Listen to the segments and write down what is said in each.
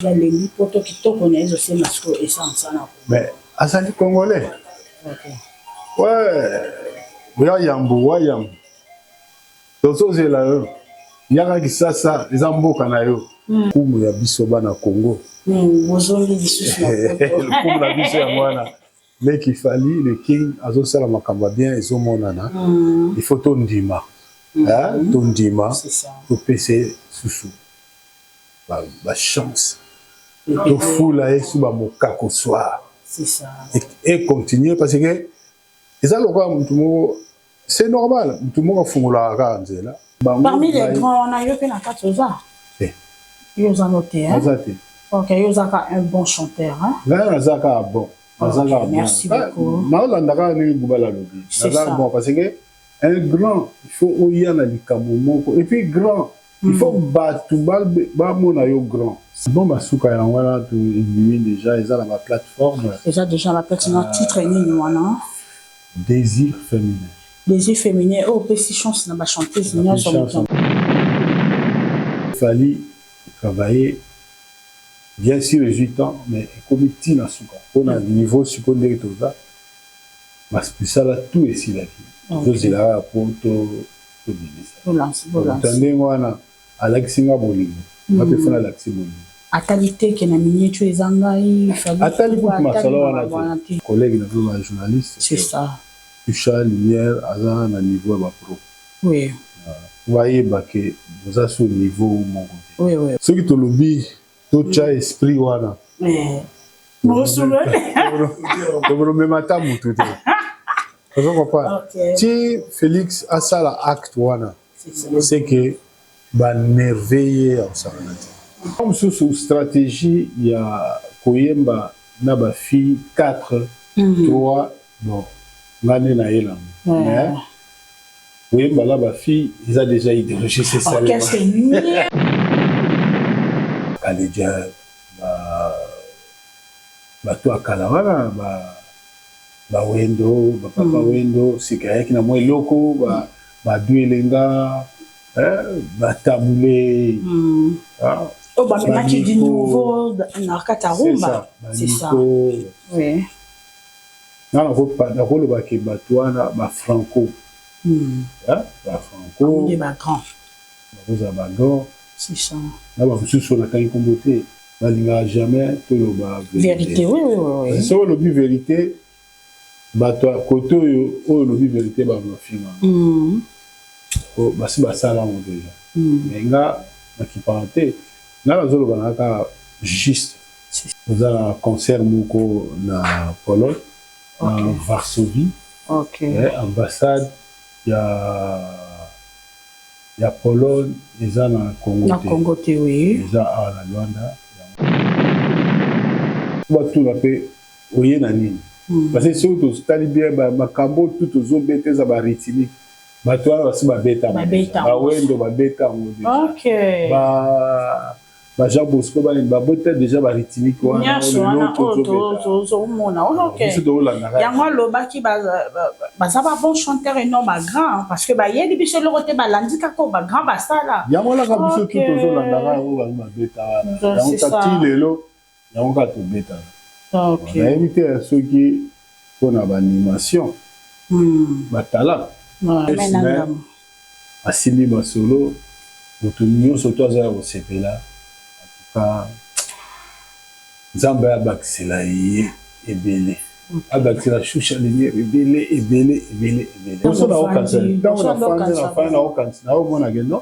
Les potos qui te connaissent aussi, masco et ça, mais Asali Congolais. Ok. Ouais, Yambo. Tozo zela yo. Yaka kisasa, ezamboka na yo. Kumu ya biso bana Congo. Bozoli lisusu na poto. Kumu na biso ya mwana. Mais qu'il fallait le king azo sala makamba bien ezomonana. Il faut ton ndima. Ton ndima. C'est ça. To pese susu. Ba chance. To fula esu ba mokako soir. C'est ça. Et continuer parce que c'est normal. Tout le monde a fait la parmi les grands, on a eu un Katoza. Ils ont noté. Ok, ils ont un bon chanteur. Bon. Merci beaucoup. C'est ça. Parce que un grand, il faut y aller et puis grand, il faut battre grand. Bon, ma souka ya wana tu déjà ils ont la plateforme. Déjà la plateforme titre ni wana. Désir féminin. Désir féminin. Oh, petit chance na ba chanteuse ni sur le temps. Il fallait travailler bien sûr résultat mais comme tina souka. On a niveau secondaire tout ça. Parce que ça là tout est si la vie. Vous êtes là pour tout lancer. Attendez wana Alexinga Bolingo. Ma personne Alexinga Bolingo. Atalité qui na minier tu es engaï atali pour ma collègue na journaliste c'est ça toucha lumière à un niveau ba pro oui voyez ba que vous avez ce niveau mon oui ce qui te lobby tout cha esprit wana moi souvent to me mata mutu te vous comprenez si Félix a ça la acte wana c'est que ba merveiller en ça. Comme sous stratégie, il y a Koyemba, Naba fille 4, 3, bon, l'année na yelam. Mais Koyemba là, ma fille, ils ont déjà idéologisé ces salles. Qu'est-ce que c'est? Kaledja, toi Kalawana, Wendo, Papa Wendo, c'est qu'il y a moins locaux, Duelenga, Taboulé. Oh, bah, maintenant tu dis nouveau dans Katarumba. C'est ça. Oui. Non, on va pas que Batouana, Franco. Franco. On est grand. Vous avez grand. C'est ça. Là, vous êtes sur la caille comboté. Il n'y a jamais tout le vérité. Oui. Si on a dit vérité, Batouana, côté où on a dit vérité, bah, on a fini. Bah, c'est ça là, on déjà. Mais là, qui parenté. Là, nous avons juste un concert na Pologne, en Varsovie, ambassade, il y a Pologne, il y a na Congo. Na Congo, oui. Il y a à la Luanda. Tout la paix, oui, nani. Parce que si vous avez bien, ma cambo, tout aux autres bêtes, ça va rythmique. Toi, aussi, ma bêta. Ma wendo, ma bêta. Ok. Jean Bosco peut-être déjà rythmique quoi bien sûr OK yango lobaki ça va bon chanteur et non grand parce que yeli biso le côté balandi kako grand basala yango la biso tout ozolanda o ba beta yango tati lelo yango ka to beta OK na éviter ceux qui font animation batala asimi basolo motunyo surtout azala au sepela Zamba Abaxila ebele. Abaxila choucha lumière ebele. On s'en a aucun sens. Quand on a fait na aucun sens. Na on a gagné.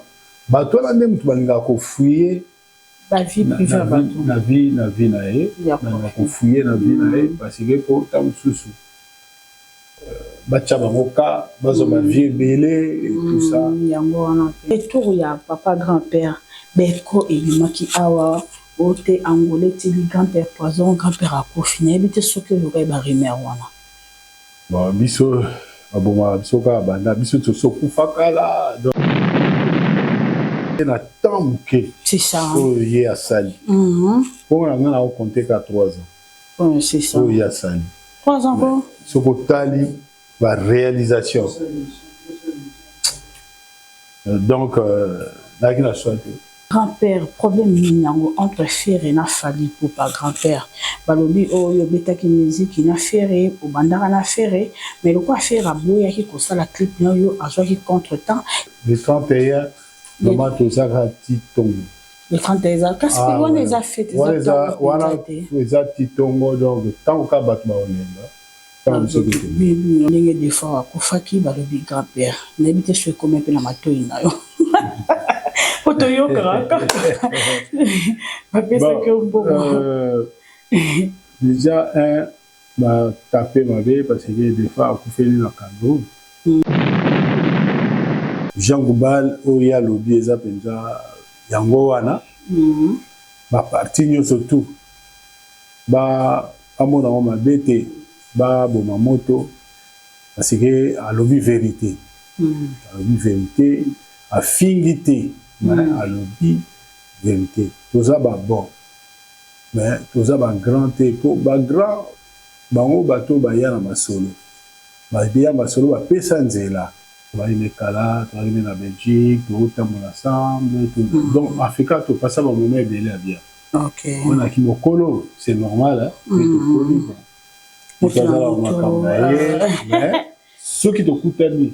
Ba toi là même tu balinga ko fouiller la vie privée na vie na ye. Na ko fouiller na vie na ye parce que pour tam susu. Ba chaba moka, bazo ba vie ebele et tout ça. Yango wana. Et tout ya papa grand-père Beko et Yumaki Awa, Ote Angolais, Tili, grand-père Poison, grand-père Akofine, habite ce que vous avez rimé. Bon, biso, biso ka banda, biso to soku fakala. Donc, il y a tant que c'est ça. Il y a sali. Pour on a compté qu'à 3 ans. Oui, c'est ça. Il y a sali. 3 ans quoi? Ce que tali, la réalisation. Donc, là, il a choisi. Grand-père, problème minango entre frère na fali pour pas grand-père. Balobi oyo betaki musique na frère pour bandara na frère, mais le quoi faire à boya qui kosa la clip na yo a qui contre-temps. Le 31 maman tozaka titongo. Le 31 qu'est-ce que on les a fait exactement. Wana eza titongo donc tant ka batma onemba. Tant ce que bien ndenge des fois akufaki balobi grand-père. N'habite ce comme pe na matoi na yo. Déjà, m'a tapé ma vie parce que des fois, on fait une Cameroun. Jean Goubal, Oya Lobi, Eza Penza, Yango Wana, ma partie surtout, ba amona ma bête, ba ma moto, parce que à Lobi vérité, à Lobi vérité, à fingité. À l'objet vérité. Tout ça va bon. Mais tout ça va grand épo. Va grand. Bango bateau va y aller ma solo. Va y aller ma solo. Va pesa nzela. Va y aller kala. Va y aller en Belgique. Tout le monde ensemble. Donc Africa tout pas ça va me mettre bien bien. Ok. On a qui me colo. C'est normal hein. Mais ceux qui te coûtent bien.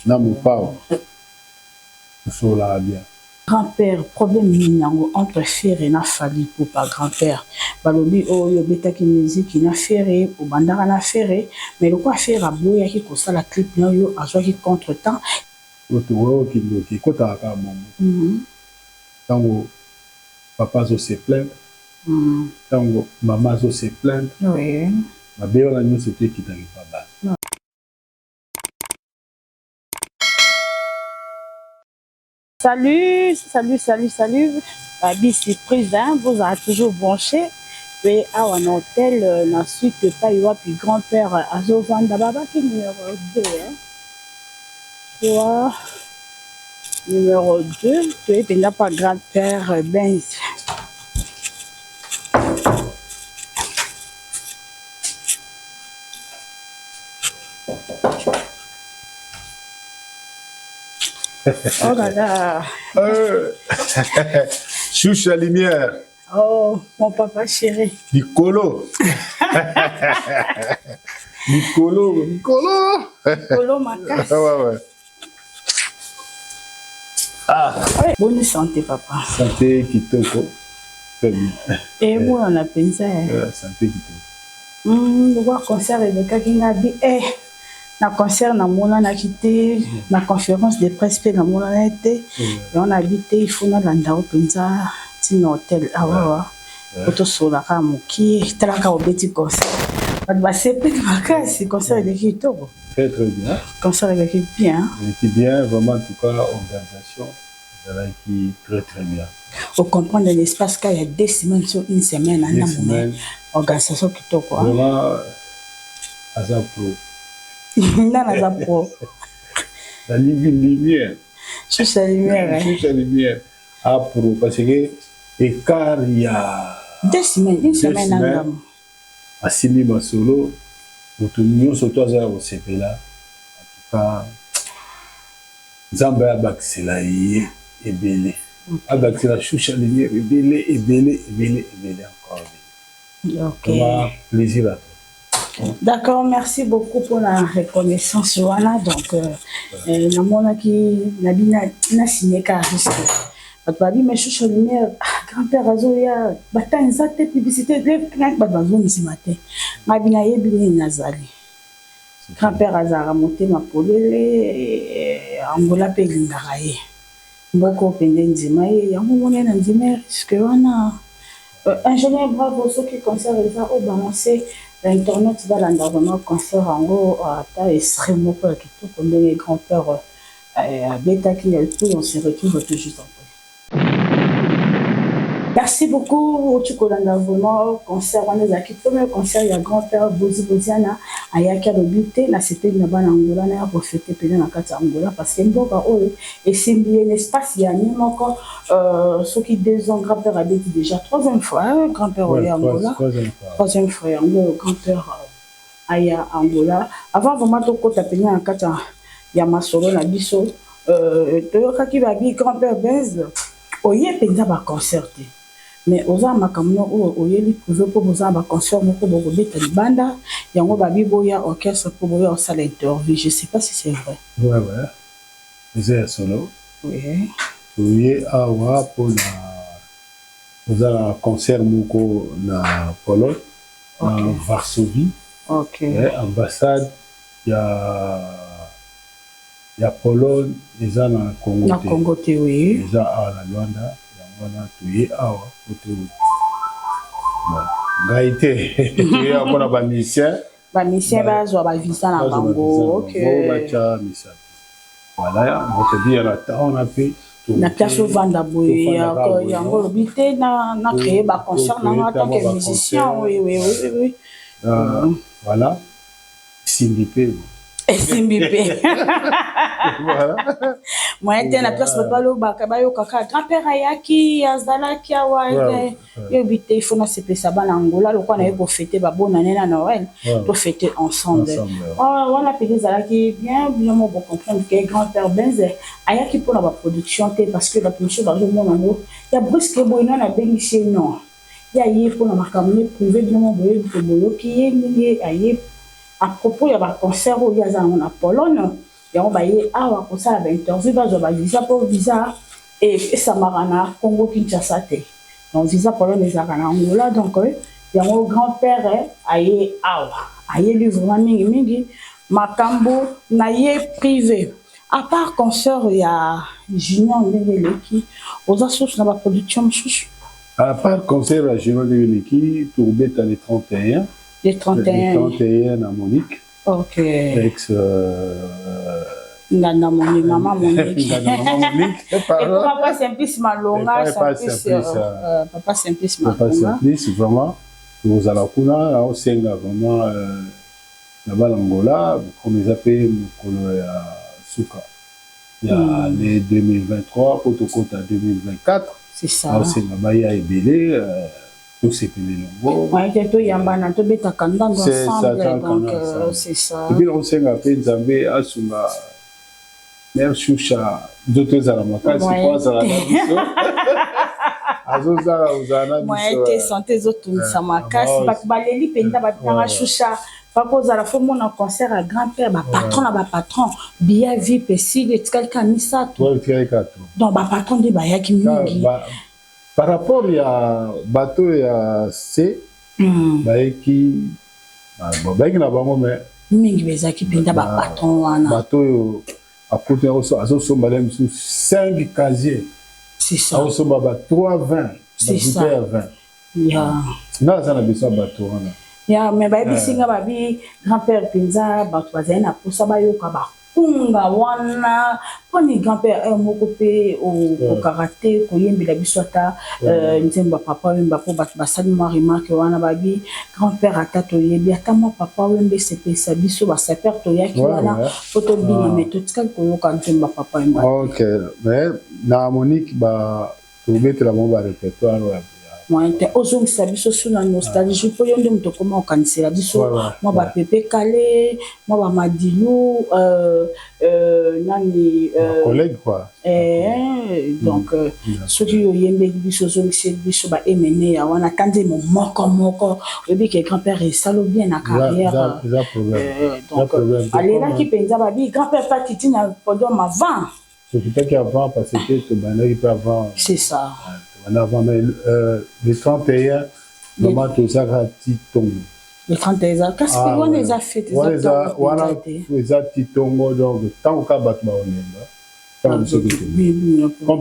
N'a pas. Bien. Grand-père, problème minango entre frère et na fali pour pas grand-père. Balobi oyo betaki musique na frère pour bandara na frère, mais le quoi faire à boya qui kosa la clip na yo a qui contre-temps. Oto qui kota ka momo. Tango papa zo se plaindre. Tango maman zo se plaindre. Oui. Ma béo la nous c'était qui t'arrive pas bas. Salut. Babi surprise, hein? Vous avez toujours branché. Et à un hôtel, la suite, pas y puis grand-père Azovan Dababa qui est numéro 2. Hein? Toi, numéro 2, tu es là pas grand-père Benz. Oh là là. Chouche la lumière. Oh, mon papa chéri. Nicolo. Nicolo. Nicolo Macasse. Ouais. Ah. Bonne santé, papa. Santé kitoko. Très bien. Et moi, on a pensé. Santé kitoko. Le voir concert Rebecca Kingabi. Na concert na mona na quitté na conférence de presse pe na mona na été et on a habité il faut na landa au penza tin hôtel awa auto sola ka muki tala ka obeti concert ba sepe makasi concert de kitoko très bien concert de qui bien vraiment en tout cas organisation qui très bien au comprendre l'espace qu'il y a 2 semaines sur une semaine en amont organisation kitoko vraiment azap pro Nana pro. La lumière. Juste la lumière. Juste la lumière. Ah, pro. Parce que, écart, il y a. 2 semaines, une semaine en gamme. À Simi Masolo, nous tenions sur 3 heures au CP là. En tout cas, Zamba Abaxela et Belé. Abaxela chouche la lumière et Belé encore. Ok. Plaisir à toi. D'accord, merci beaucoup pour la reconnaissance, Joanna. Donc, namona qui n'a signé qu'à risque. Babi, mais je suis lumière, grand-père Azoya, bataille, ça, publicité, les craintes, babi, ce matin. Ma binaye, binaye, nazali. Grand-père Azara, monté ma polele, Angola, Pegingaraye. Mboko, Pendenzima, Yamouane, Nanzima, risque, Joanna. Ingénieur, bravo, ceux qui conservent ça, au balancé. L'internet va l'environnement concert en gros à extrêmement pour tout comme les grands-pères à bêta qui est tout on se retrouve tout juste après. Merci beaucoup au Tukolandavement concert on les acquis premier concert il y a grand-père Boziana à Yaka le buté la c'était une bonne Angola na profiter pendant la carte Angola parce que mboka oh et c'est bien l'espace il y a même encore ceux qui 2 ans grand-père a dit déjà 3e fois grand-père au Angola 3e fois Angola grand-père aya Angola avant vraiment to kota pendant la carte ya masolo na biso toyoka ki babi grand-père Benz oye penza ba concert mais oza makamno oye li prouver pour oza ba concert moko bo beta libanda yango ba biboya orchestre pour boya au salle interview je sais pas si c'est vrai. Ouais c'est solo. Oui. Oye awa pour oza na concert moko na Pologne na Varsovie. OK. Ambassade ya Pologne eza na Congo. Na Congo te oui. Eza awa na Luanda yango na toye awa kote ngai te toye awa mpona bamisien. Bamisien bazwa bavisa na bango. OK. Batia misala. Voilà, motobi na taona pe na place ovanda boye yango lobi te na créer ba concert na en tant que musicien. Oui. Voilà. Simbi voilà. Moi j'étais na place babalo bakabayo kaka grand-père ayaki azalaki awa yo bite il faut na sepesa bana Angola lokwa na yeko fêter ba bonne année na Noël to fêter ensemble. On a payé zalaki bien mo bon comprendre que grand-père Benze ayaki pour la production parce que la production dans le monde ngo ya brusque boyna na bengi non ya yé pour na makamne prouver bien mo boye ki yé ayé à propos ya ba concert au ya za na Pologne yango baye awa ko sala ba interview ba zo ba visa pour visa et ça marana Congo Kinshasa te donc visa Pologne za kana Angola donc yango grand-père aye awa aye lui vraiment mingi makambo na ye privé à part concert ya Junior Ndeleki oza source na ba production chouchou à part concert ya Junior Ndeleki tourbette les 31 les 31 à Monique. OK. Ex Nana Monique, maman Monique. Maman Monique. Et papa Simplice Malonga, papa Simplice Malonga. Papa Simplice, vraiment, nous allons kuna, au Senga, vraiment, là-bas l'Angola, comme ils appellent le Souka. Il y a l'année 2023, pour tout compte à 2024. C'est ça. Au Senga, Baya et Bélé. C'est ça. Et puis on s'est appelé Zambé à Sunga. Même Choucha, d'autres à la Makasi, pas à la Nabiso. Azozara, Ozana, moi, j'étais santé, autres, ça m'a cassé. Baléli, Penda, Batara, Choucha. Pas cause à la fois, mon concert à grand-père, patron, Bia VIP, et si, les quelqu'un mis ça. Donc, patron de Bayaki Mingi. Par rapport à bateau et à C, qui na bango mais mingi bezaki penda ba patron wana bateau a côté azo somba les 5 casiers c'est ça azo somba ba 320 c'est ça 20 ya na ça na besoin bateau wana ya mais ba bisinga ba bi grand-père penza ba bazana na posa ba yoka ba kunga wana poni grand-père moko pe au karaté ko yembela bisota nzemba papa wemba po basali marima ke wana babi grand-père atato yebi atama papa wembe sepesa biso ba saper to yaki wana photo bina metotika ko yoka nzemba papa wemba. OK mais na Monique ba to mettre la bombe répertoire ouais. Moi ozong sabiso suna nostalgie po yonde mto koma okanisela biso moi ba Pepe Kale moi ba Madilu nani collègue quoi donc ceux qui yembe biso zong biso ba emene ya wana tande mo moko ebi ke grand-père et salo bien na carrière donc allez là qui penza ba bi grand-père pas titi na podium avant c'est peut-être qu'avant parce que tu banais pas avant c'est ça. Avant, mais les 31, maman, tout ça, Titongo. Les 31, qu'est-ce qu'on les a fait? On les a Titongo, donc, tant qu'à battre, on est là. Comme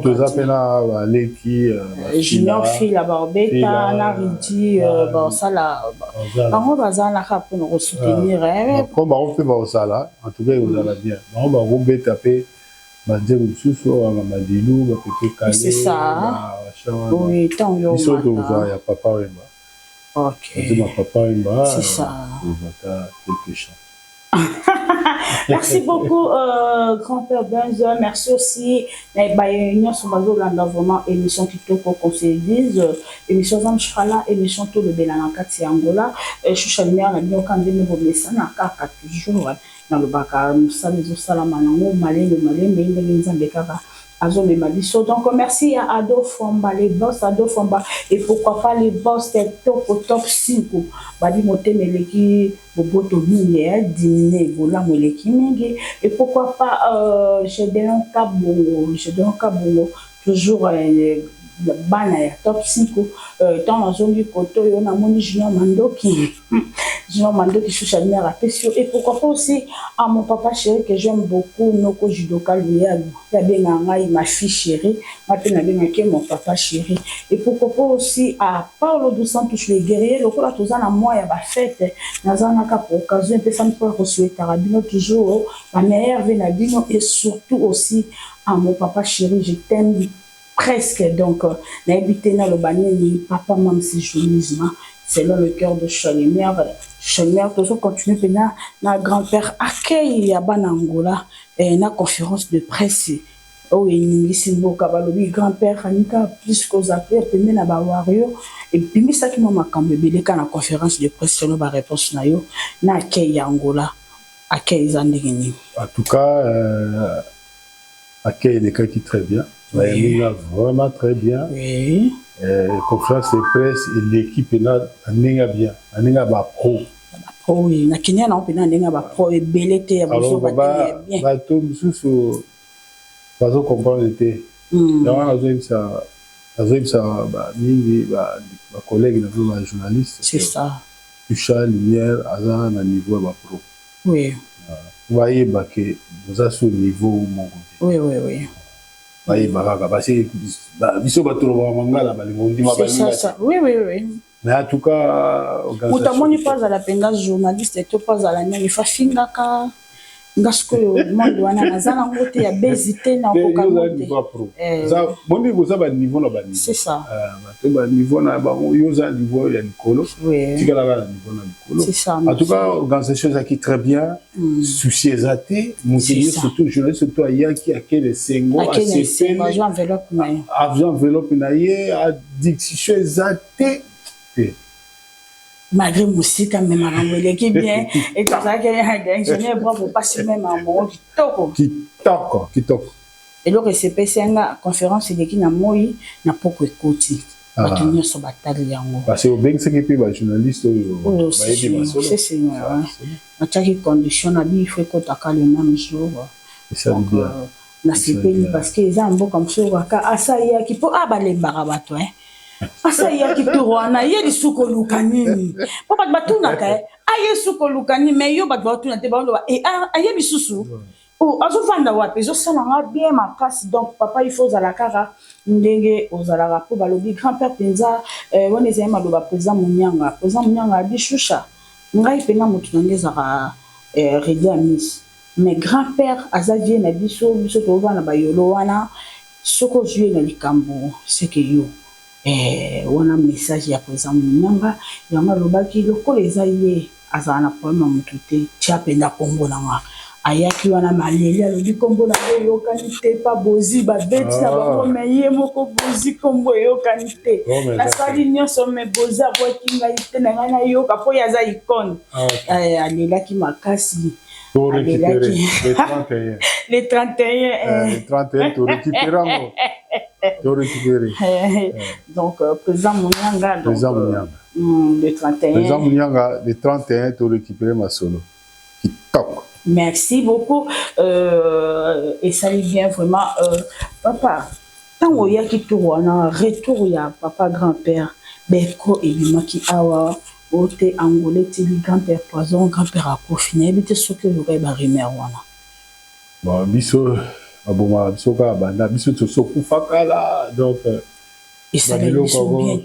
tu as appelé à l'équipe, Junior Fille, la Barbeta, Naridi, ça là. On va pour nous soutenir. Comme on fait ça là, en tout cas, vous allez bien. On va vous taper. C'est ça. Oui, tant mieux. Il y a papa Wemba. OK. C'est ça. Merci beaucoup, grand-père Benza. Merci aussi. Nous sommes vraiment émission qui te qu'on se dise. Émission Zamchala, émission tout le Belanaka Angola. Je suis chalmé à la bio quand je me remets ça n'a qu'à toujours. Dans le bac, nous sommes au salamano, malin, mais il y a des Azole Maliso. Donc, merci à Ado Fomba, les boss Ado Fomba. Et pourquoi pas les boss top au top 5. Badi Mote Meleki, Boboto Minier, Dimine, Bola Meleki Mingi. Et pourquoi pas Gédéon Kabongo, toujours bana ya top 5 tant dans zone koto yo na moni Junior Mandoki choucha lumière à Pessio. Et pourquoi pas aussi à mon papa chéri que j'aime beaucoup Noko Judoka Luyalo ya benga ma fille chérie ma pena benga ke mon papa chéri. Et pourquoi pas aussi à Paulo dos Santos les guerriers lokola tozana moi ya ba fête nazana ka pour occasion pe ça me peut souhaiter rabino toujours la meilleure venabino. Et surtout aussi à mon papa chéri, je t'aime presque. Donc, n'habitez dans le banni, papa, même si journalisme, selon le cœur de Chalimer, toujours continue, puis na grand-père accueille à Banangola, na conférence de presse. Oh, il y a grand-père, plus qu'aux appels, puis na bawario, et puis ça qui m'a cambié, quand la conférence de presse, selon ma réponse, na accueille Angola, accueille Zandegini. En tout cas, accueille des cas qui très bien. Oui. Vraiment très bien. Oui. Conférence de presse et l'équipe est là, bien. On est pro. Pro, oui. Na Kenya, on est pro et belleté. Alors, bah, tout sous pas comprendre l'été. Dans ça, ma collègue, ma journaliste. C'est ça. Toucha lumière, à un niveau pro. Oui. Vous voyez que vous avez ce niveau mon côté. Oui. Oui, mais en tout cas, pas à la peine journaliste et pas à la même. Il faut finir Ngasko monde wana nazana ngote ya bezité na kokamote. C'est ça. Niveau na ba yoza niveau ya Nicolo. Tikala na niveau na Nicolo. C'est ça. En tout cas, organisation qui très bien, souci exaté, montrer surtout journaliste surtout aya qui a quel sengo à CP. Avion enveloppe na ye a diction exaté. Malgré Moussi, quand même, qui bien, et tout ça, ingénieur, bravo, pas si même un bon, qui toque. Et le RCP, c'est une conférence qui n'a n'a pas écouté. Parce que au bien, c'est que les journalistes, c'est Seigneur. Chaque condition, il faut qu'on t'accorde le même jour. Donc, na CP, parce qu'ils ont un beau comme ça, ah, ça y est, qui peut abaler barabato, hein. Asa ya kiturwana ye lisuko lukani papa batuna ka aye suko lukani me yo batuna te balo e aye bisusu o azofanda wapi zo sala nga bien ma place. Donc papa il faut zala kara ndenge ozala rapo balobi grand-père penza wona ezema lo ba président munyanga bishusha ngai pena mutu ngeza ka redia miss mais grand-père azavie na biso to wana ba yolo wana soko jué na likambo c'est que yo wana message ya président Munyanga yanga lobaki lokola eza ye azala na problème mutu te tia penda kombo nanga ayaki wana maleli alobi kombo na yokani te pa bozi babeti na bango me ye moko bozi kombo yokani te nasali nyonso me bozi abwaki ngai te na ngai nayoka po ye aza icône alelaki makasi. Pour récupérer les 31. Les 31. Les 31, tu récupérer. Donc, président Munyanga. Président Munyanga. Le 31. Président Munyanga, le 31, tu récupérer ma solo. Qui toque. Merci beaucoup. Et salut bien vraiment. Papa, tant qu'il y a qui tourne, retour, il y a papa grand-père, Beko et Bimaki Awa. Ote angolais tili grand-père poison grand-père a confiné bité ce que j'aurais barimer wana bon biso aboma biso ka banda biso to so kufakala donc et ça le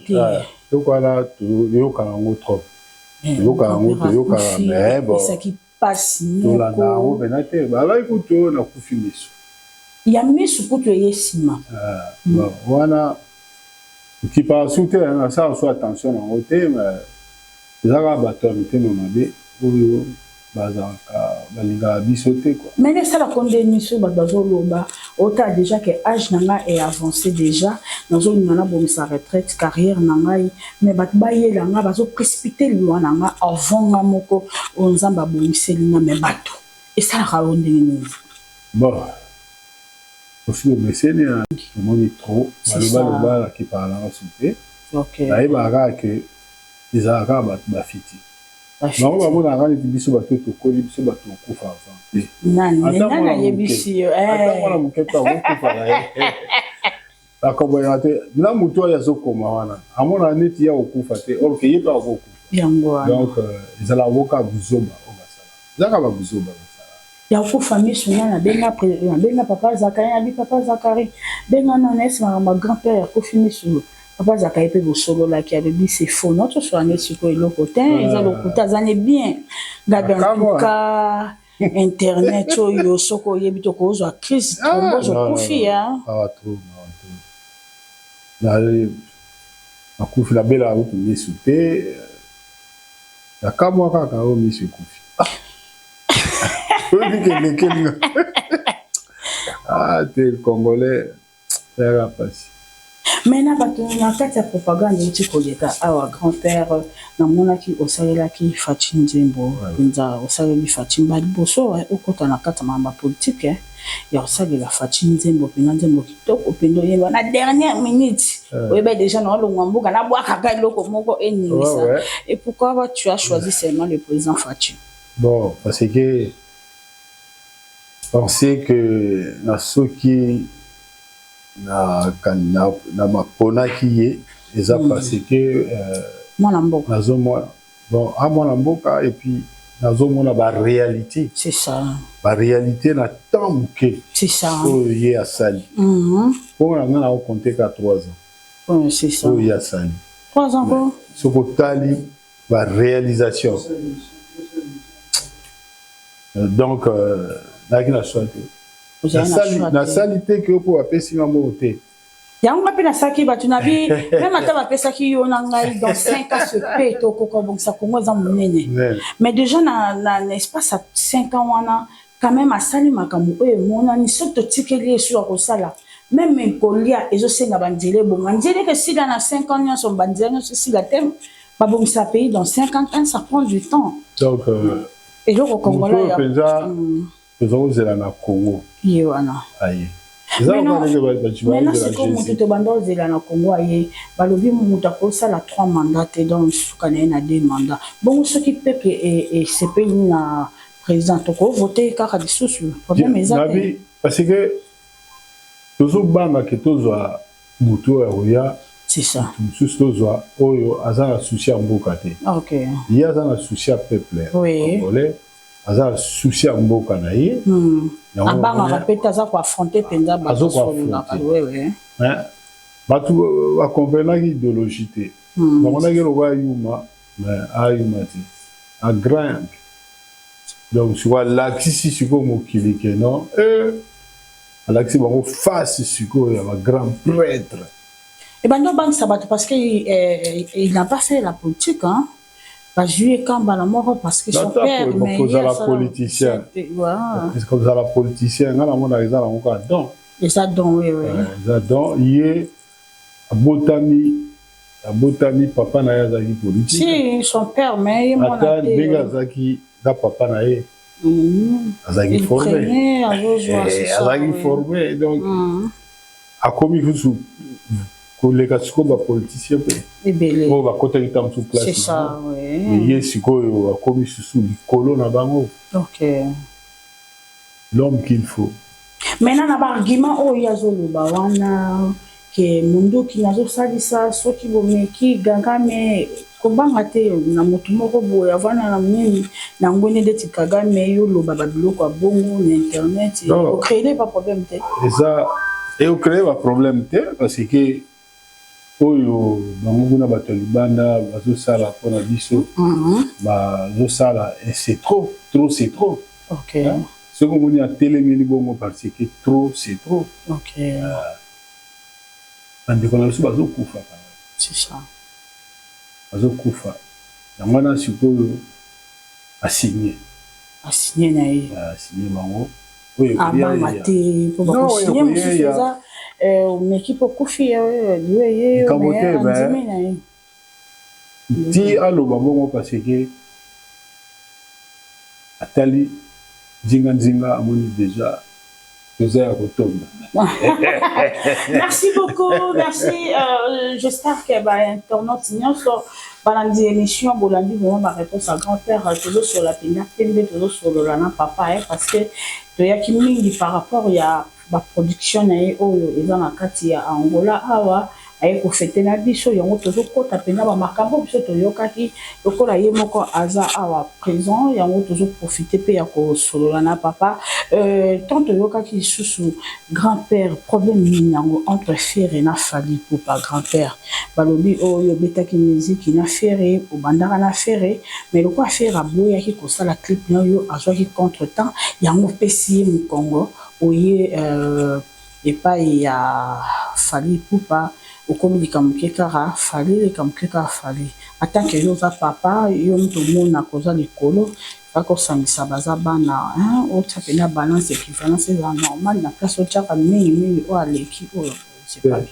bien donc voilà to yo ka ngo trop yo ka ngo to yo ka mais bon ça qui passe to la na o benate ba ba ikuto na kufimiso ya misu kuto yesima bon wana qui passe tout hein ça soit attention en côté mais Zara bateau miteno mabe oyo bazaka balinga bisoté quoi. Mais les ça la condamnation bazo loba ota déjà que âge nanga est avancé déjà nazo nana bon sa retraite carrière nanga mais bat baye langa bazo précipiter lwa nanga avant nga moko onzamba bomiseli na me bato et ça la ronde ni bon Aussi, le mécène, il est trop. Maloba, qui parle en soupe. Ok. Là, il va que les Arabes, bafiti. Non, on va avoir des bisous bateaux, colis, bisous bateaux, koufa. Non, il bisi. Attends, on a mon keta, on koufa. La communauté, là, mouton, il y a Zokoma, wana. À mon année, il y a au koufa. Ok, il y a pas beaucoup. Donc, ils ont l'avocat Bouzoba. Ils ont Bouzoba. Ya famille souvent benga papa Zakari papa Zakari benga nonès ma grand-père ko fini sur papa Zakari pe bosolo la qui a dit c'est faux notre soigné sur le côté ils ont le côté ça n'est bien gabe en tout cas internet yo soko yebito ko zo crise tombo zo kufi hein ah trop na na kufi la bela route ni souté la kamwa kaka o mi sur kufi ah, t'es Congolais, c'est la passe. Maintenant, na kati ya propagande uti koleka awa grand-père na mona ki osalela ki Fatim Nzembo nza osalela Fatim ba liboso okota na kati mamba politique ya osalela Fatim Nzembo pena Nzembo kitoko pendo yeba na dernière minute oyeba déjà na lo ngwambuka na bwa kaka loko moko eningisa et pourquoi tu as choisi seulement le président Fatim? Bon, parce que penser que na soki na mapona qui est ça parce que mwana mboka nazo moi bon à mwana mboka et puis nazo mona ba réalité c'est ça ba réalité na temps que c'est ça oh y a sali pour on a compté qu'à 3 ans c'est ça oh y a sali 3 ans quoi ce que tali ba réalisation donc na salité que pour appeler moté yango mape na saki batu na bi même ata bapesa ki yo na ngai dans 5 ans ce pe to ko bon ça kongo za munene mais déjà na espace à 5 ans wana quand même asali makambo e mona ni soto tikeli sur ko sala même kolia ezo senga bandile bonga ndile que si dans 5 ans nyonso bandile nyonso si la thème ba bon ça pays dans 50 ans ça prend du temps donc et le Congolais Nous sommes na Congo. Yewana. Aïe. Maintenant, c'est comme tout le monde est na Congo. Aïe. Balobi muta ko sala 3 mandats et donc sukane na 2 mandats. Bon, ce qui peut et c'est pays na président toko voter kaka disusu. Problème exact. Parce que tozo banga que tozo muto ya c'est ça. Tous tozo oyo azana souci en bokate. OK. Il y a azana souci peuple. Oui. Aza souci mboka na ye abanga rapeta za ko affronter penza ba oui hein batu ba comprendre l'idéologie te bamona ke roba yuma mais ayuma te a grand donc sur l'axis siko mokili ke non l'axis bango face siko ya ba grand prêtre et ben non banque sabat parce que il n'a pas fait la politique hein. Pas jouer quand la mort parce que son père mais il y a la politicien c'est comme ça la politicien là on a raison encore donc et ça donc oui ça donc il est botami papa na yazaki politique si son père mais il m'a dit yazaki da papa na ye azaki formé azaki formé donc a commis sous koleka siko ba politicien pe ebele o ba kota itam sous place c'est ça ouais et siko a commis sous likolo na bango OK l'homme qu'il faut maintenant na ba argument o yazo loba wana ke mundu ki nazo salisa soki bomeki gangame ko banga te na mutu moko boya vana na mnini na ngone deti kagame yo loba ba biloko bongo na internet o créer pas problème te et ça et au créer pas problème te parce que oyo bango na bato libanda bazo sala pona biso bazo sala et c'est trop c'est trop OK ce qu'on moni a télémeli bongo parce que trop c'est trop OK ande kona biso bazo kufa c'est ça bazo kufa yango na sikoyo asigné na ye asigné bango oyo abanga te po ba signé mususu za l'équipe au Koufi, lui, ti aloba bongo parce que atali nzinga amoni déjà Merci beaucoup, merci. J'espère que l'internaute pendant des émissions, vous l'avez dit, ma réponse à grand-père, toujours sur la pina, toujours sur le lana papa, parce que il y a qui mingi par rapport il y a la production et ils ont la carte à Angola, awa. Aye kofete na biso yango tozokota pena ba makambo biso toyokaki lokola ye moko aza awa présent yango tozoprofite pe ya kosolola na papa tant toyokaki lisusu grand-père problème nini yango entre Ferré na Fally Ipupa grand-père balobi oyo betaki musique na Ferré obandaka na Ferré mais lokola Ferré aboyaki kosala clip na yo azwaki contre-temps yango pesi ye mokongo oye epai ya Fally Ipupa okomi likamuke kaka Fally likamuke kaka Fally atanke yo za papa yo mutu mona koza likolo akosangisa baza bana otia pena balance équivalence eza normal na place otiaka mingi oyo aleki oyo sepali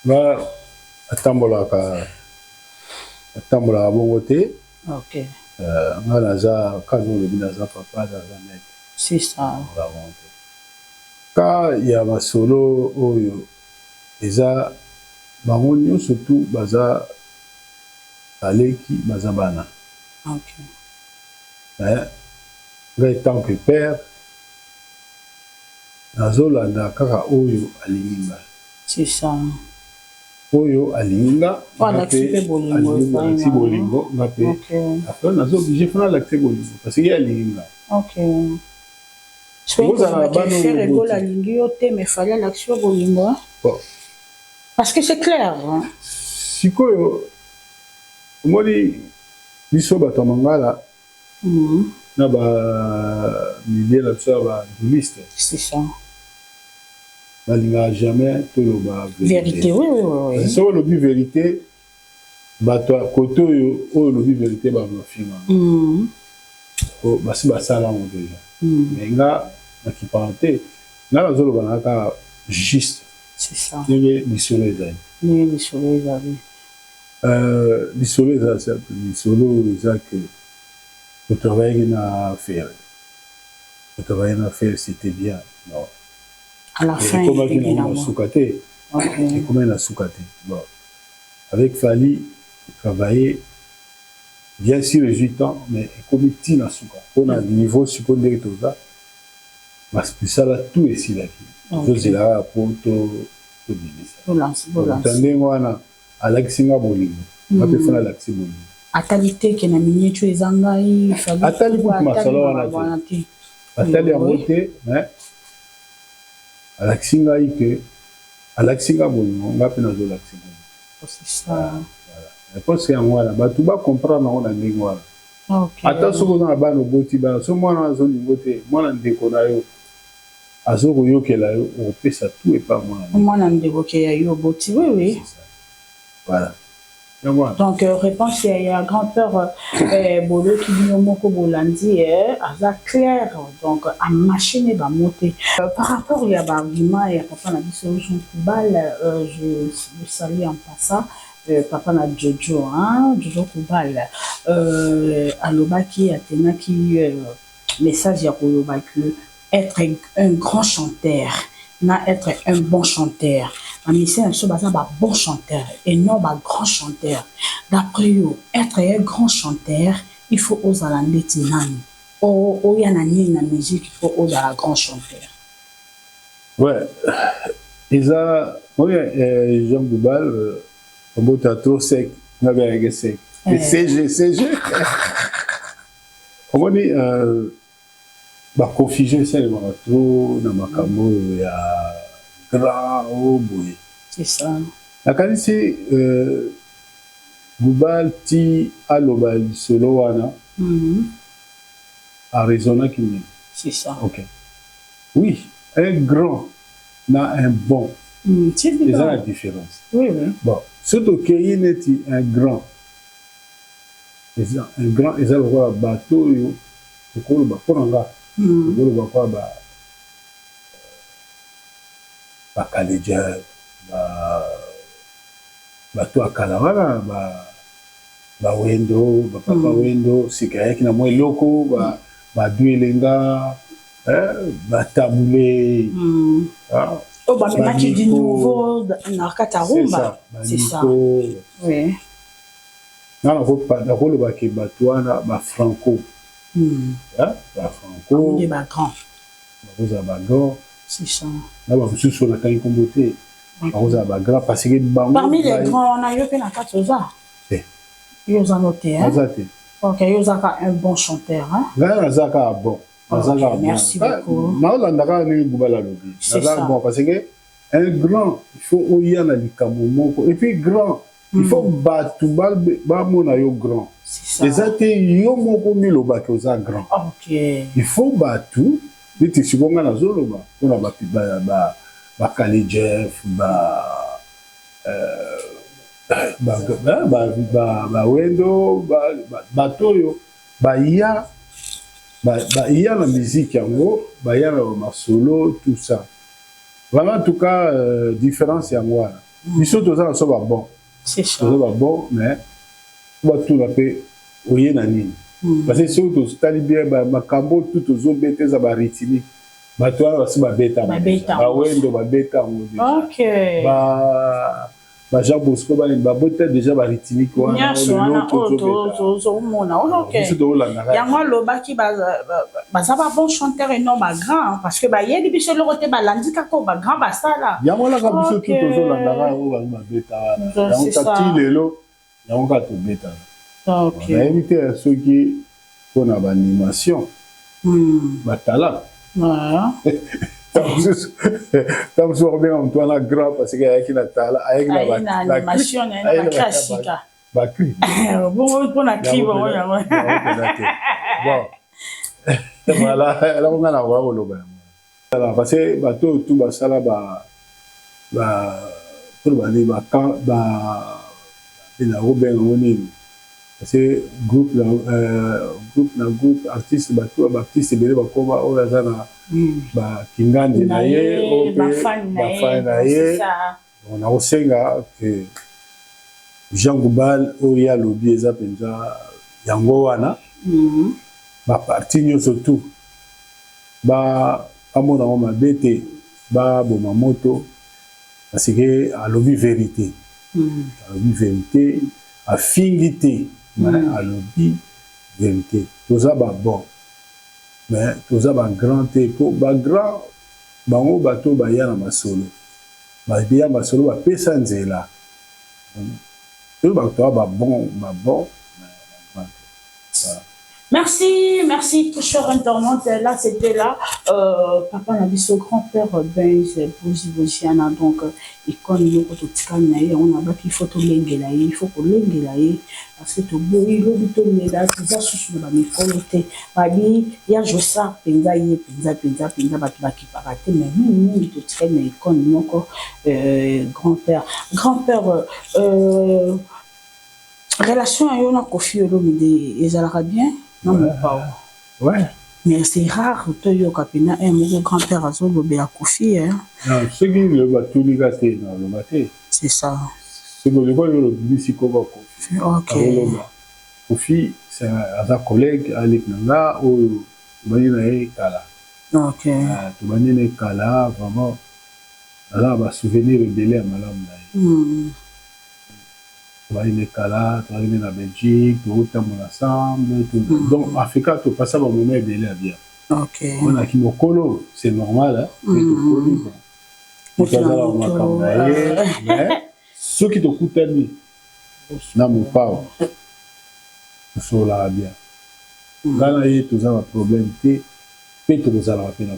ba atambolaka bongo te nga naza kaza olobi naza papa naza mete c'est ça ka ya masolo oyo eza bango nyonso tu baza aleki baza bana ngai tant que père nazolanda kaka oyo alingi nga c'est ça oyo alingi nga alexi bolingo nga mpe après nazo oblige fana alexi bolingo parce que ye alingi nga parce que c'est clair. Sikoyo, omoni biso bato mangala na ba milieu la biso ba dualiste. C'est ça. Balinga jamais toloba vérité. Oui. Si on lobi vérité, bato koto oyo lobi vérité ba mafima. Oh, basi basala mo déjà. Mais nga na ki parenté, na la zolo banaka juste. C'est ça. Lisolo ezali. Lisolo eza simple. Lisolo eza que le travail na faire. Le travail na faire c'était bien. Non. À la fin, comment il a soukaté. Et comment il a soukaté. Bon. Avec Fally, travailler bien sûr résultat, mais comme il na souka. On a niveau secondaire tout ça. Parce que ça là tout est ici là. Zozela poto tande wana alakisinga bolingo mape fana alakisi bolingo atali te ke na minyetu ezangai atali kutu masala wana te atali yango te alakisinga ike alakisinga bolingo nga mpe nazolakisi bolingo reponse yango wana bato bacomprendre yango na ndenge wana ata soki oza na bana oboti bana so mwana azolingo te mwana ndeko na yo azoko yokela yo opesa tout et pas mwana ndeko ke ya yo boti oui voilà donc réponse il y a grand-père bolo qui dit moko bolandi aza clair donc à machine ba monter par rapport il y a ba argument et papa na biso Jean Koubal je salue en passant papa na Jojo Jojo Koubal alobaki atenaki message ya koloba que être un grand chanteur, n'a être un bon chanteur. Mais c'est un bon chanteur et non un grand chanteur. D'après eux, être un grand chanteur, il faut oser la nani. Oh, il y a une musique, il faut oser un grand chanteur. Ouais, Isa, moi, Jean Koubal, on boit trop sec, on avait un sec. CG. On m'a dit, confusion ça va trop dans makambo ya grand boy c'est ça la qualité Koubal ti aloba solo wana a raisonné qu'il c'est ça ok oui un grand na un bon c'est ça la différence oui bon surtout qu'il est un grand et ça le roi bateau yo ko ba ponanga boloba kwa bakaleja bato akala wana bawendo bapapa wendo sika yaki na mwa eloko badwi elenga Batabule. Oh, bah, mais qui dit nouveau dans Katarumba. C'est ça. Oui. Non, le rôle de Batouana, Franco. Franco. Des bagrants. C'est ça. Là, je suis sur la taille comboté. Parce que parmi les grands, on a eu un 4 ans. Ils ont noté. Ok, ils ont un bon chanteur. Bon. Merci beaucoup. C'est ça. Parce que un grand, il faut y aller et puis grand, il faut battre grand. C'est ça. Les athées, grand. Ok. Il faut battre tout. Les secondes na zolo on a Kali Jeff, Wendo, Batoyo, iya la musique yango, ya la solo, tout ça. Vraiment, en tout cas, différence ya moi. Ils sont tous ensemble bon. C'est ça. Bon, mais on va tout l'appeler oye nani. Parce que si on tali bien, makambo tout aux autres bêtes ça va rythmique. Toi aussi ma bêta. Wendo ma bêta. Ok. Jean Bosco bota déjà ba rythmique quoi. Nyaso ana oto mona. Ok. Ya moi loba ki ba ça va bon chanteur et non ba grand parce que ba yeli biso le côté ba landika ko ba grand ba ça là. Ya moi la ka biso tout aux landaka o ba bêta. Ya on tati lelo. Ya on ka to bêta. Ok. On a évité à ceux qui font l'animation. Batala. Ouais. Tam so bien Antoine grand parce que avec la tala avec la animation na classique. Ba cri. Bon pour la cri bon. Bon. Voilà, là on a la voix au lobe. Alors parce que bateau tout ba sala pour ba quand ina Robin Onini. Parce que groupe artiste bateau artiste belé ba koma o yazana ba kingandi na ye ba fan na ye on a osenga que Jean Goubal o ya lobi eza penza yango wana ba parti nyonso tout ba amona ma bete ba boma moto parce que a lobi vérité a fingité a lobi vérité tout ça ba bon mais tout ça ba grand pour ba grand bango bato ba ya na masolo ba dia masolo ba pesa nzela tout ba to ba bon Merci, tout cher internaute. Là, c'était là. Papa n'a dit ce grand-père, ben, c'est Bosiana. Donc, il connaît tout le on a battu, il faut tout l'engueuler, il faut qu'on l'engueule. Parce que tout le monde, il faut tout le monde, tout ça, sous la mécoloté. Il y a juste ça, penza, qui paraît, mais nous, tout le monde, il connaît encore grand-père. Grand-père, relation à Yona Kofi Olomide, ils allaient bien? Non, ouais. Mais c'est rare, tu as un grand-père à Zolobé à Kofi. Non, ce qui le bateau, le maté. C'est ça. C'est que le bateau, le musico va Kofi. Ok. Kofi, c'est un collègue à l'Eknanga ou Banine Kala. Ok. Tu Banine Kala, vraiment, là, on va souvenir le délai à Malam. Travailler Kala, travailler en Belgique, tout le monde ensemble. Donc, Africa, tu passes à un moment de la vie. Ok. On a qui me colo, c'est normal. Mais ceux qui te coûtent à lui, n'a pas. Ils sont là bien. Là, il y a tous un problème. Peut-être que vous allez avoir un problème.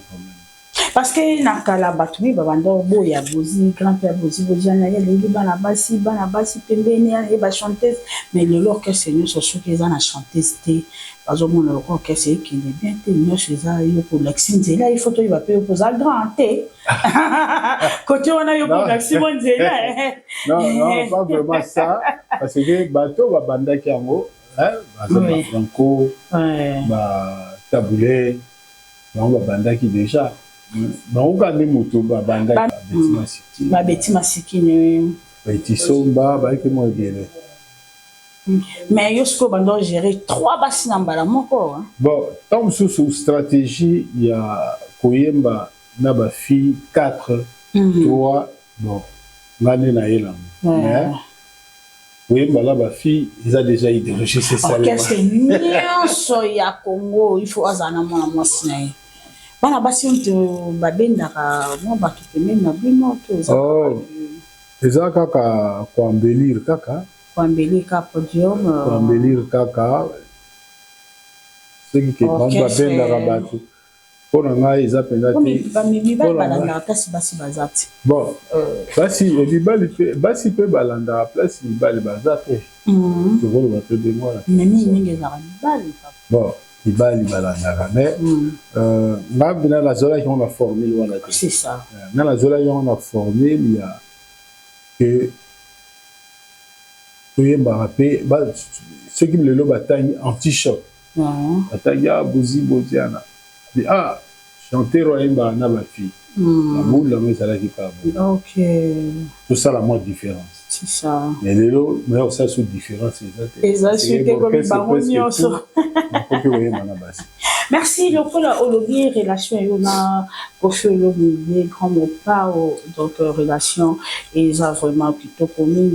Parce que na kala batumi babando boya bozi grand-père bozi bojana ya lengi bana basi pembeni ya ba chanteuse mais le l'orchestre nous sur ce qu'ils ont chanteuse té bazo mon l'orchestre qui est bien té nous chez ça il pour l'accent là il faut toi il va payer pour ça grand té côté on a eu pour l'accent là non pas vraiment ça parce que bateau va banda qui en hein ba Franco ba Tabulé ba banda qui déjà on a des motos, Banda, Betty Masiki, Betty Somba, Baiki Mogere. Mais yo siko bando gérer 3 basi na mbala moko. Bon, tant sous stratégie, il y a koyemba na ba fille 4 3 bon, ngane na yela. Mais koyemba la ba fille, ils a déjà idéologie c'est ça. Qu'est-ce que nyonso ya Congo, il faut azana mona mwasi na ye. Bana basi onto babendaka mo bakiteme na bino to za. Oh. Eza kaka ko embellir kaka. Ko embellir ka podium. Ko embellir kaka. Ce qui est bon babendaka bato. Pour ngai eza penza te. Bon, basi pe balanda place mibali baza te. Tu vois le bateau de moi là. Bon, mibali balandaka mais nga bina la zola qui on a formé wana te. C'est ça. Na la zola on a formé il y a que toyemba pe ceux qui le lo bataille anti-choc. Bataille ya bozi boziana. Ah, chanter Royemba na ba fille. La boule la mais ça qui pas. OK. Tout ça la moins différence. C'est ça. Mais les lots, mais ça sous différence c'est ça. C'est comme baronio so. Merci le la olobi relation yona kofi olobi grand mon pas donc relation et ça vraiment plutôt commun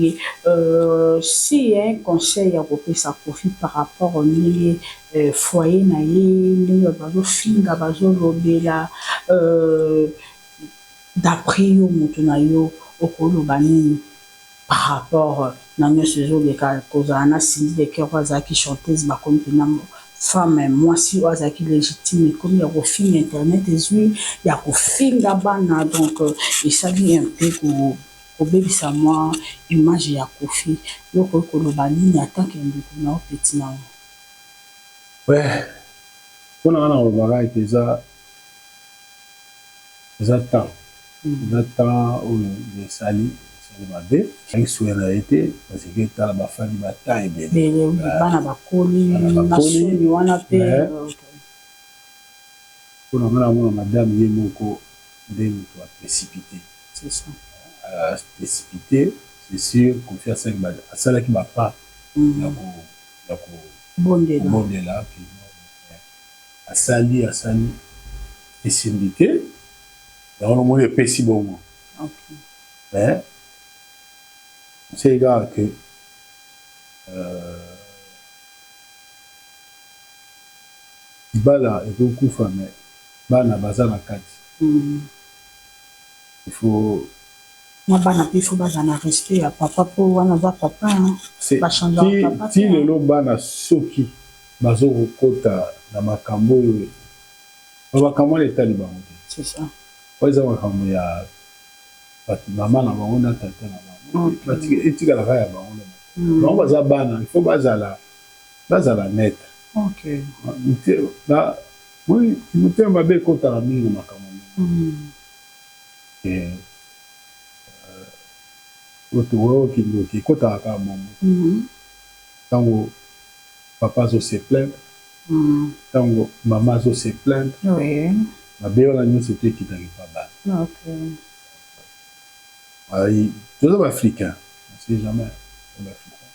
si un conseil à repérer sa profit par rapport au milieu foyer na ye bazo finga bazo lobela d'après yo mutu na yo okoloba nini par rapport na nyonso ezoleka kozala na sindi de cœur azalaki chanteuse bakomi mpena femme mwasi oyo azalaki légitime ekomi ya kofinga internet ezwi ya kofinga bana donc esali un peu kobebisa mwa image ya kofi yokoki koloba nini atanke ndeko na yo peti na yo. mpona nga na kolobaka ete eza temps eza temps oyo esali mabe aisoya na ye te parce que tala bafali bata ebele bana bakoli masoni wana mpe mpona nga na mona madame ye moko nde moto aprécipité précipité c'est sûr confiance asalaki bapa ya kobondela asali esimbi te yango nomoni epesi bongo mais c'est gars que ibala ekokufa mais bana baza na kati il faut na bana mpe faut baza na respect ya papa mpo wana aza papa ti lelo bana soki bazokokota na makambo oyo makambo wana etali bango te oyo eza makambo ya mama na bango na tata na bango etikalaka ya bango bango baza bana il faut bazala net motema mabe ekotaka mingi makambo otookindi ekotaka kaka bongo ntango papa azose plaindre ntango mama azose plaindre mabe wana nyonso to ekitaki pa bana toza baafricain on sait jamais baafricain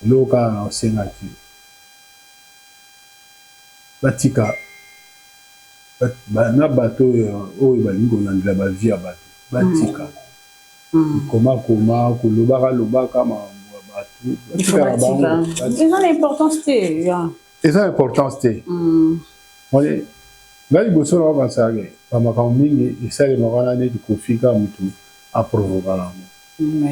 eloko kaka na osengaki batika na bato oyo balingi kolandela bavie ya bato batika koma kolobaka makambo ya bato batikaka bango eza importance te ngai liboso na babansake bamakambo mingi esalemaka wana neti kofika motu aprovoka nango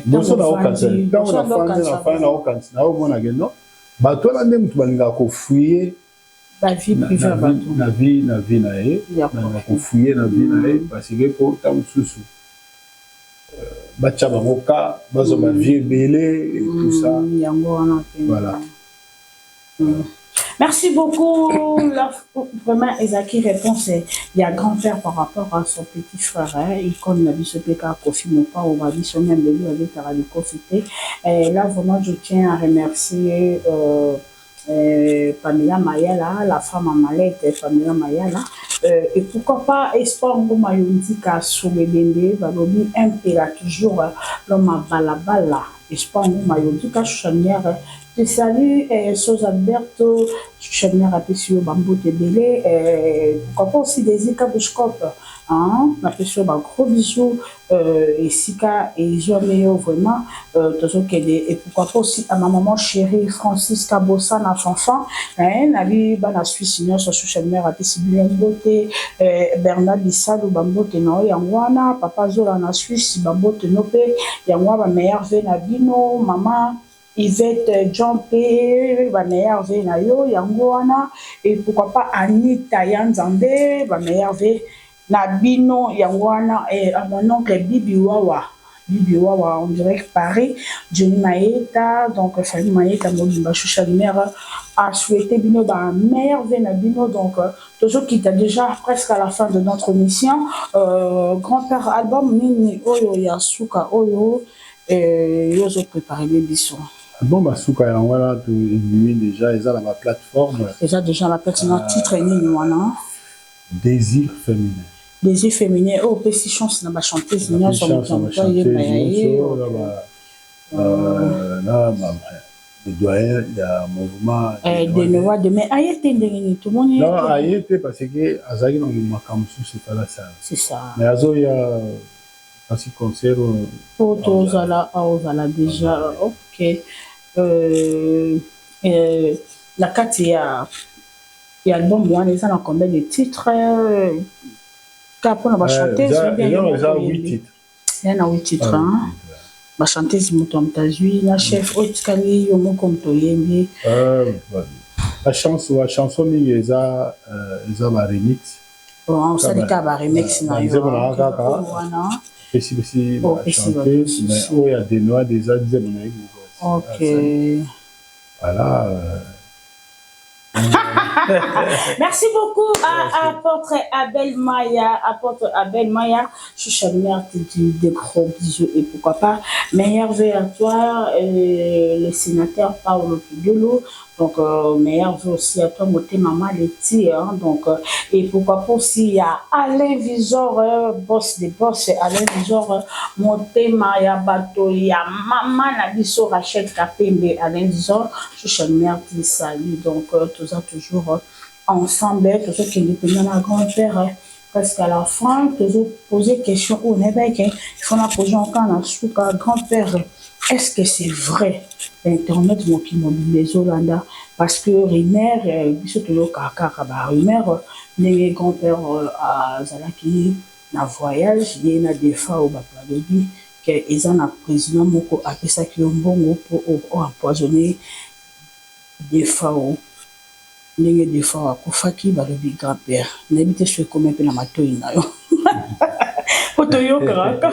liboso na okanisa ntango nafandi na okanisa na omonake no bato wana nde motu balingaka kofuye na vie na ye balingaka kofuye na vie na ye parce que po ntango mosusu batya bango ka bazwa bavie ebele et tout ça voilà. Merci beaucoup. Vraiment, Ezaki réponse, il y a grand-père par rapport à son petit frère. Il connaît la vie ce PK Kofi Mopa ou la vie son même de lui avec la Kofité. Et là, vraiment, je tiens à remercier Pamela Mayala, la femme en mallette, Pamela Mayala. Et pourquoi pas Espoir Ngoma Yondika Soumedende, Valobi Impera toujours l'homme à Balabala. Espoir Ngoma Yondika Chanière. Je salue Sos Alberto, Chouchamia Rapessio Bambo Tebele, pourquoi pas aussi des Ika Bouchkop. Hein, on appelle ça un gros bisou et Sika et Joameo vraiment et pourquoi pas aussi à ma maman chérie Francisca Bossa na fanfan hein nabi bana Suisse sur social media rapesi bien beauté Bernard Bissado bambote no yangwana papa Zola na Suisse bambote no pe yangwa ba meilleur ve na bino maman Yvette John P, ba meilleur ve na yo yangwana et pourquoi pas Anita Yanzande ba meilleur ve Nabino Yangwana et à mon oncle Bibi Wawa, on dirait que Paris, Johnny Maeta, donc Fanny Maeta, Mobimba Choucha Lumière a souhaité Bino mère Nabino, donc toujours qui était déjà presque à la fin de notre mission. Grand-père album Nini Oyo Yasuka Oyo et Yozo préparé les bissons. Bon, Masuka Yangwana, tu es déjà, ils ont la plateforme. Déjà la plateforme, titre Nini Wana. Désir féminin. Désir féminin, oh, petit chance, on va chanter, il y a son le doyen, il y a un mouvement. De Noa, de mais aïe, tout le monde. Non, aïe, parce que Azagi, on m'a comme c'est pas la salle. C'est ça. Mais Azo, il y a un concert. Photos à la déjà, ok. La carte, il y a l'album, il y a combien de titres? Après, on va chanter. Il y a 8 titres. Il y en a 8 titres. On va chanter Zimotomtazui, la chef Otkali, Yomo Komtoyembi. La chanson, il y a un remix. On s'est dit qu'il y a un remix. Il y a un remix. Mais il y a des noix, des adieux. Ok. Voilà. Merci beaucoup à apôtre Abel Maya. Choucha Lumière te dit des gros bisous et pourquoi pas. Meilleur vœu à toi, le sénateur Paolo Pidolo. Donc, meilleur vœu aussi à toi, Moté Maman Letty. Donc, et pourquoi pas aussi, il y a Alain Visor, boss des boss, Alain Visor, Moté Maya Bato, il y a Maman Nabiso Rachel Kapembe, Alain Visor. Choucha Lumière te salue. Donc, tout ça toujours ensemble, tout ça qui est dépendant de grand-père. Presque à la fin, toujours poser question au Nébec. Il faut la poser encore dans le grand-père. Est-ce que c'est vrai Internet qui mobilise les Hollandais? Parce que Rimer, surtout le Rimer, les grands-pères à Zalaki, na voyage, il y a des fois au Bapladobi, qu'ils ont un président moko appelé ça qui est un bon pour empoisonner des fois. Des fois, Kofaki va le grand-père. N'habite sur comme un peu la matoïne. Otoyo Karaka.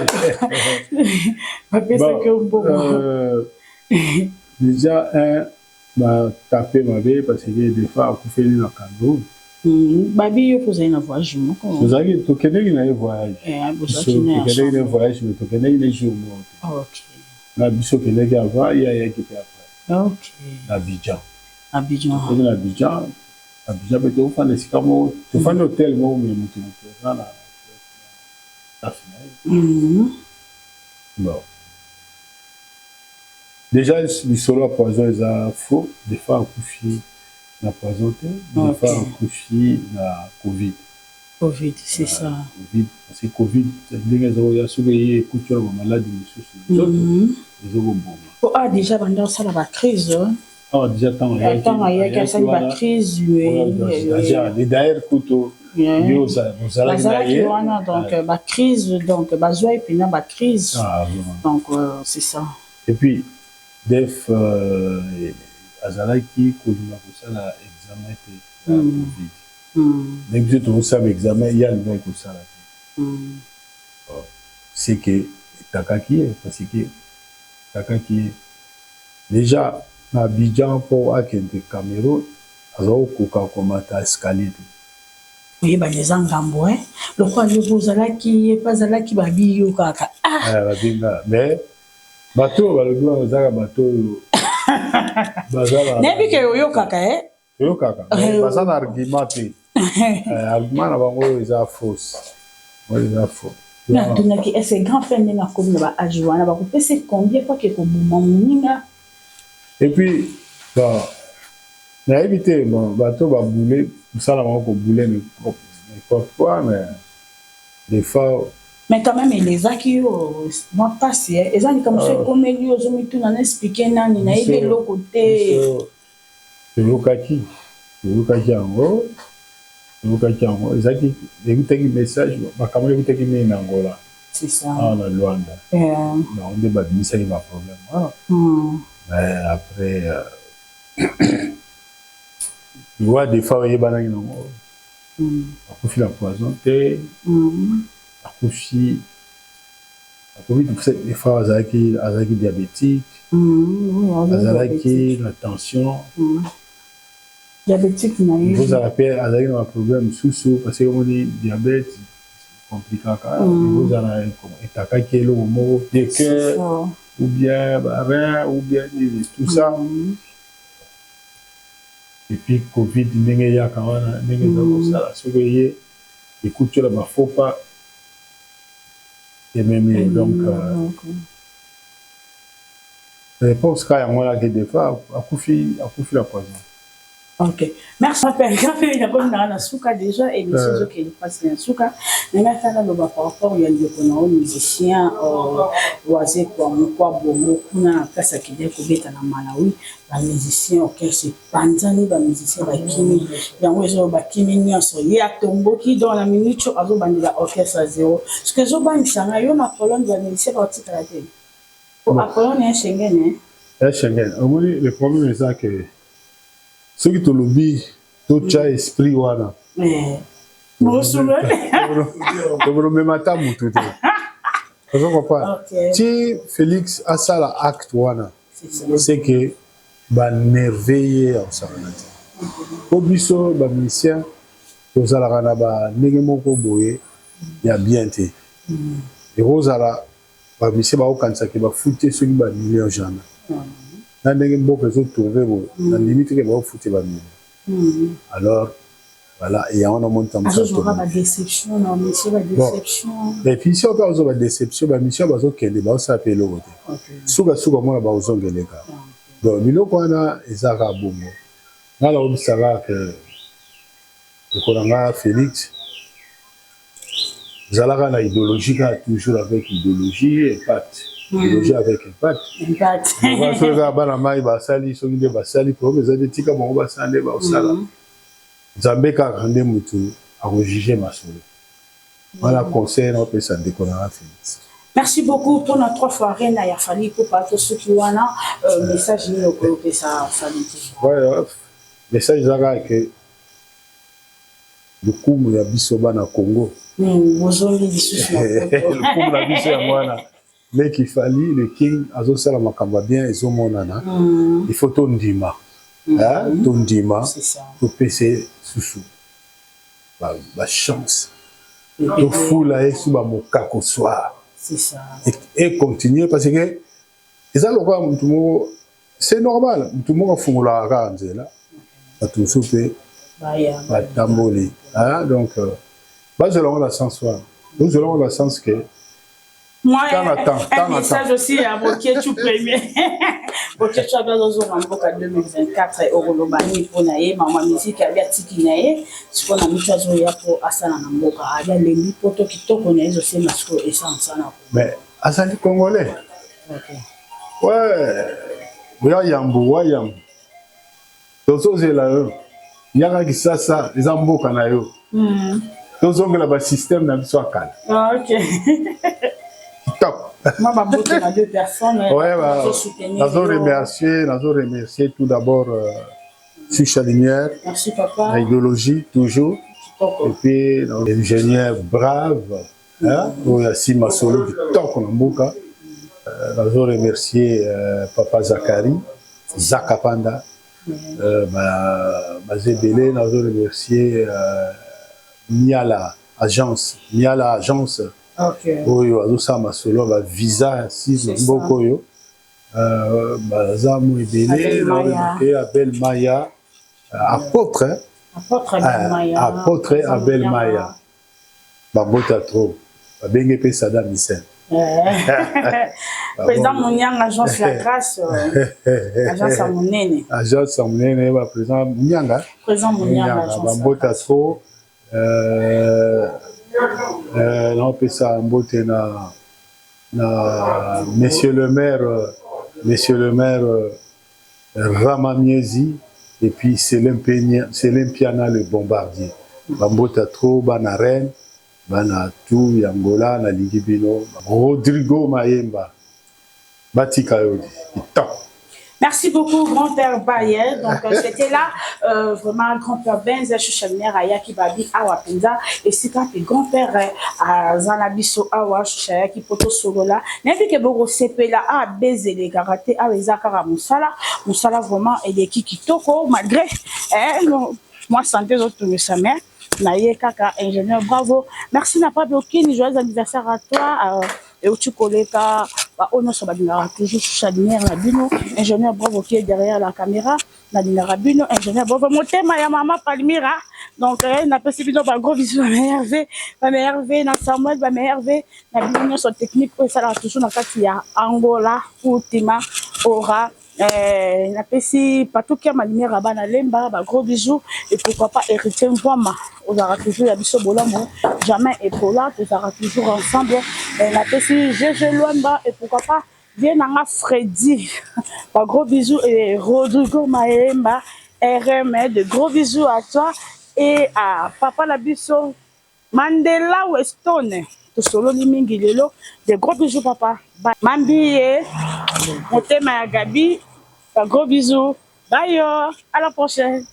Déjà, un tapé ma vie parce que des fois, on fait une cando. Babi, il faut un voyage. Vous avez tout le monde a un voyage. Un voyage, mais tout le monde a un jour. Ok. La biso qui est là, il y a qui peut après. Ok. Abidjan. Abidjan, mais tu fais des sicamo, tu fais un hôtel, mais tu fais la finale. Bon. Déjà, les solos à poison, ils ont faux. Des fois, on couche la poison, des fois, on couche la Covid. Covid, c'est ça. Covid, parce que Covid, il y a souvent des couture maladies, ils ont bon. Ah, déjà, pendant ça, la crise. Ah, déjà, tant il y a une crise. D'ailleurs, couteau. Donc, la crise, donc, et puis la crise. Donc, c'est ça. Et puis, Def, Azalaki, quand on a fait ça, l'examen était Covid. Même si tu as l'examen, il y a le mec comme ça. C'est que, Takaki est, parce que, Takaki est, déjà, Abidjan pour akende Cameroun, azo kuka komata escalier. Oui, bah les angambo, hein. Le quoi le bozalaki, pas zalaki babi yo kaka. Ah, babinga, mais bateau, le gouvernement zaka bateau. Bazala. Nebi ke yo kaka, hein. Yo kaka. Bazala argument pe. Argument na bango eza fausse. Moi eza faux. Na tunaki ese grand frère na ko na ba ajiwana ba ko pese combien fois que ko mumuninga. Et puis, Bon, mais évitez, bon, bateau va bouler, ça, là, on va bouler n'importe quoi, mais des fois. Mais quand même, les acquis, moi, pas si, les acquis comme ça, comme ils ont mis tout dans expliqué, nan, il y a de l'autre côté. Le kaki en haut, les acquis, écoutez le message, ma caméra écoutez qui met en Angola. C'est ça. Ah, la Luanda. On débat de ça, il y a un problème. Mais après, tu vois, des fois, il y a des bananes en haut. On fait la poison, des fois, azaki diabétique, azaki la tension. Diabétique, vous avez un problème sous parce que on dit diabète, c'est compliqué quand même. Vous avez un kilo de cœur, ou bien rein, ou bien tout ça. Et puis, Covid, il y a quand même ça. Ce que y est, écoute, tu ne faut pas. Et même, donc, je pense qu'il y a moins de des fois, à couper la poison. Ok. Merci. Il y a comme dans la souka déjà, et monsieur qui passe dans la souka. Mais maintenant, par rapport, il y a des musiciens, oisés, quoi, bon, on a fait ça qui est couvert dans Malawi, les musiciens, orchestre, panzani, les musiciens, les kimi, il y a des kimi, il y a tombo qui dans la minute, il y a des orchestres à zéro. Ce que je vois, c'est qu'il y a une colonne de musiciens partis à la télé. La colonne est Schengen, hein? C'est Schengen. Le problème est ça que. Ceux qui te lobby, tout as esprit wana. Moi souvent. Comme le matin tout. Tu comprends? Si Félix a ça la acte wana, c'est que ba merveiller en ça. Au biso ba musicien, to ça la kana ba ndenge moko boye ya bien té. Et rosala ba musicien ba okanisa ke ba fouté ceux qui ba million jana. Alors, voilà, et on a monté en déception, non, monsieur, la déception. Et puis, si on parle de déception, la mission va s'appeler le côté. Souga, moi, là-bas, aux ongles, les gars. Donc, il a Ezara Bomo. Là, on saura que le Félix, Zalara, la idéologie, toujours avec idéologie et pacte. Idéologie avec impact. On va se regarder à la maille, basali, songide basali, pour les adétiques, on va s'aller au sala. Zambeka grande mutu à rejuger ma soeur. Voilà, conseil, on peut s'en déconner. Merci beaucoup pour notre 3 fois reine à Yafali pour parler ceux qui ont un message de l'Europe et ça famille. Ouais, message Zara que le coup il y a bisoba na Congo. Bozoli biso. Le coup la biso ya mwana. Mais qu'il fallait le king azo sala makamba bien ezo monana. Il faut ton dima. Hein, ton dima. C'est ça. Pour PC sous. Ba chance. To fula esu ba mokako soir. C'est ça. Et continuer parce que ça c'est normal. Tout le monde a fait la range là. Pas tout souper. Pas tamboli. Hein, donc nous allons la sens soir. Nous allons la sens que moi, un message aussi à Boketu premier. Boketu a bien osé en 2024 Orolobani pour naïe, maman musique a bien tikinaïe. Ce qu'on a mis à jouer pour Asana Namboka. Il y a les lipotos qui toquent on est aussi masco et sans sana. Mais Asani Congolais. Ouais. Wayam. Tozo zela. Yaka qui ça les amboka na yo. Tozo ngela ba système na biso akala. OK. Moi, je vais deux personnes. Remercier tout d'abord Sucha Lumière. Merci, papa. L'idéologie, toujours. Et puis, l'ingénieur brave, Oyassi Masolo, du Tok Nambuka. Je remercier Papa Zakari, Zakapanda, Mazebele. Je remercier Miala Agence. Okay. Oyo azosama solo ba visa si mboko yo bazamu ebele Abel Maya apôtre Abel Maya babota trop babenge pe Saddam Hussein Président Mouniang, agence La Grâce, agence à Mounene. Agence à Mounene, président Mounianga. Président Mounianga, agence. Bambota trop. On peut ça emboter na Monsieur le maire Ramamiezi et puis Célim Piana le bombardier. Bambota trop, Banaren. Bana tout Yangola na Ligibino Rodrigo Maemba Batika Yodi. Merci beaucoup grand-père Baye. Donc c'était là vraiment grand-père Benza Chouchamner Ayaki Babi Awapenza et c'est quand le grand-père Zanabiso Awa Chouchayaki Poto Solola n'importe que beaucoup CP là a baiser les karaté à Ezakara Moussala vraiment et des Kikitoko malgré moi santé autres de sa mère. Naye Kaka, ingénieur, bravo. Merci n'a pas bloqué, ni joyeux anniversaire à toi. Et où tu collais, on a toujours Chadiner Rabino, ingénieur, bravo qui est derrière la caméra. Nadina Rabino, ingénieur, bravo. Mon thème, ma maman Palmira. Donc, on a perçu un gros bisou, ma mère Hervé, Samuel, ma mère Hervé, Nadina, son technique, ça là, toujours dans le cas, il y a Angola, Outima, Aura. Na pesi partout qui a ma lumière à na lemba ba gros bisous et pourquoi pas hériter Mvoma on aura toujours ya biso bolamo jamais et Paula on sera toujours ensemble na pesi Jeje Luamba et pourquoi pas bien nanga Freddy ba gros bisous et Rodrigo Maemba RM de gros bisous à toi et à papa la biso Mandela Westone to solo limingi lelo de gros bisous papa Mambiye Motema ya Gabi, un gros bisou. Bye, à la prochaine.